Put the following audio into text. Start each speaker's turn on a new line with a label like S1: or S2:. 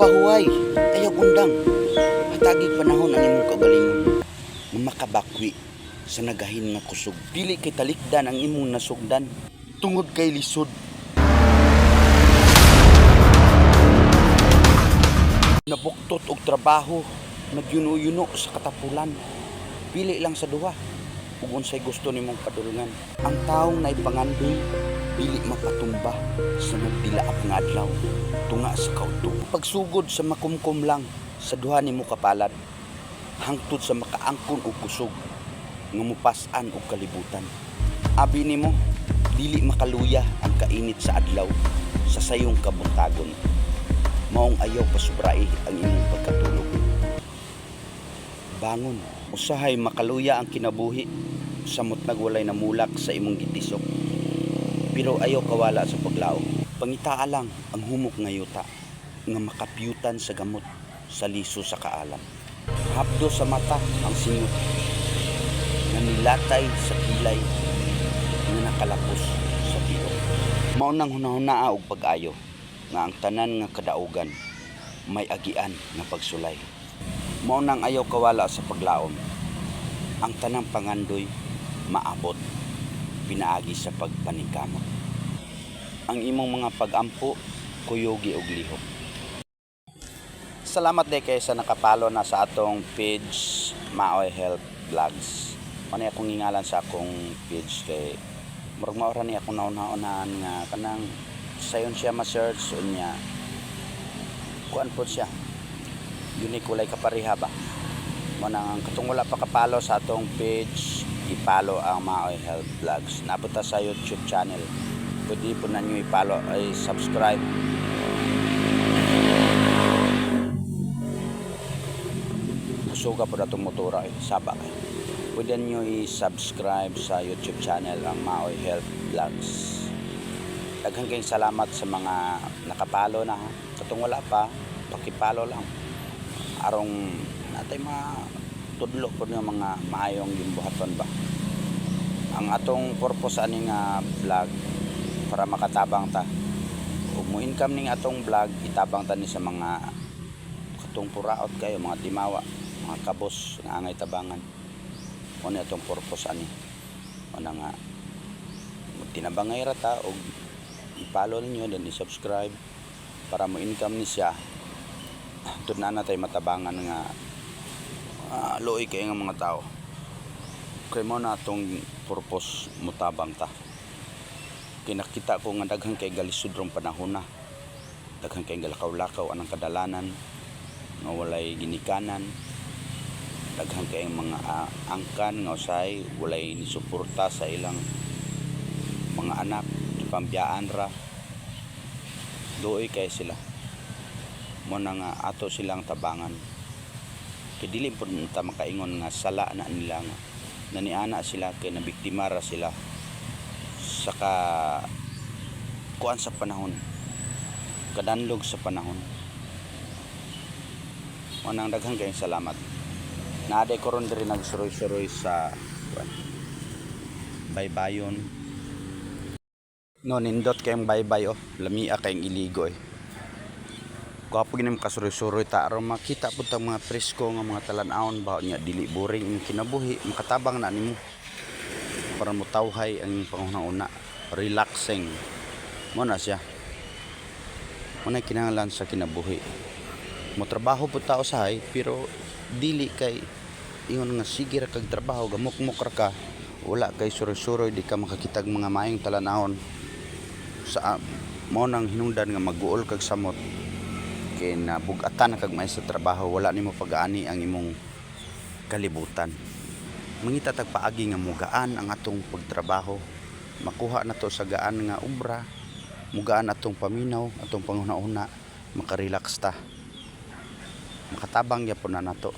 S1: Pahuway, ayaw undang. Hatagig panahon ang imong kaugalingon nga makabakwi sa nagahin nga kusog. Dili kay talikdan ang imong nasugdan tungod kay lisod. Nabuktot og trabaho, nagyuno-yuno sa katapulan. Pili lang sa duha ug unsay gusto nimong padulungan. Ang taong naipangandoy dili mapatumba sa nagdilaap nga adlaw tunga sa kaudto. Pagsugod sa makumkum lang sa duha nimo kapalad hangtod sa makaangkon og kusog nga mupas-an og kalibutan. Abi nimo dili makaluya ang kainit sa adlaw sa sayong kabuntagon. Maong ayaw pasubrai ang imong pagkatulog. Bangon, usahay makaluya ang kinabuhi samot nagwalay na mulak sa imong gitisok. Pero ayaw kawala sa paglaom. Pangitaa lang ang humok nga yuta nga makapyutan sa gamot sa liso sa kaalam. Hapdo sa mata ang singot nga nilatay sa kilay nga nakalapos sa tiok. Maunang hunahunaa og pag-ayo nga ang tanan nga kadaugan may agian nga pagsulay. Maunang ayaw kawala sa paglaom. Ang tanang pangandoy maabot pinaagi sa pagpaningkamot. Ang imong mga pag-ampo kuyogi og lihok. Salamat day kay sa nakapalo na sa atong page Maoy Health Vlogs. Ano akong ngingalan sa akong page kay murag maora ni akong nauna-unahan nga kanang sayon siya ma-search unya kuan po siya unique walay kapareha ba mo nang katong wala pa kapalo sa atong page ipalo ang Maoy Health Vlogs. Napunta sa YouTube channel, pwede po na nyo ipalo ay subscribe. Suga po na itong motora sabak. Pwede nyo i-subscribe sa YouTube channel ang Maoy Health Vlogs. Daghang kayong salamat sa mga nakapalo na ha. Katong wala pa, pakipalo lang. Arong natay mga tudlo po ng mga maayong gimbuhaton ba. Ang atong purpose ani nga vlog para makatabang ta. Ug mo income ning atong vlog itabang ta ni sa mga katong puraot kayo, mga timawa, mga kabos nga angay tabangan. Mo ni atong purpose ani. Ana nga tinabangay ra ta og i-follow ninyo then i-subscribe para mo income ni siya. Tud na natay matabangan nga looy kay nga mga tao. Kay mo na atong purpose mutabang ta. Kinakita ko nga daghang kay galisod rong panahon na. Daghang kay galakaw-lakaw anang kadalanan nga walay ginikanan. Daghang kay mga angkan nga usay walay nisuporta sa ilang mga anak, pambiyaan ra. Looy kay sila. Mo na nga ato silang tabangan. Kay dili po ta makaingon nga sala na nila nga naniana sila kay nabiktima ra sila saka kuan sa panahon, kadanlog sa panahon. Manang daghang kayong salamat. Naaday ko ron diri nagsuroy-suroy sa baybayon. No nindot kayong baybay lamia kayong iligo Gwapo ginim kasuroy-suroy ta aron makita pud tang mga presko nga mga talan-awon ba nya dili boring ang kinabuhi, makatabang na nimo para mo tawhay ang panghuna-una, relaxing mo na siya. Mo na kinahanglan sa kinabuhi. Mo trabaho pud ta usahay pero dili kay ingon nga sige ra kag trabaho gamok-mok ra ka, wala kay suroy-suroy di ka makakitag mga maayong talan-awon sa mo nang hinungdan nga mag-uol kag samot kay nabugatan kag may sa trabaho wala nimo pag-ani ang imong kalibutan. Mangita tag paagi nga mugaan ang atong pagtrabaho, makuha nato sa gaan nga ubra, mugaan atong paminaw, atong panghuna-una, makarelax ta, makatabang gyapon na nato.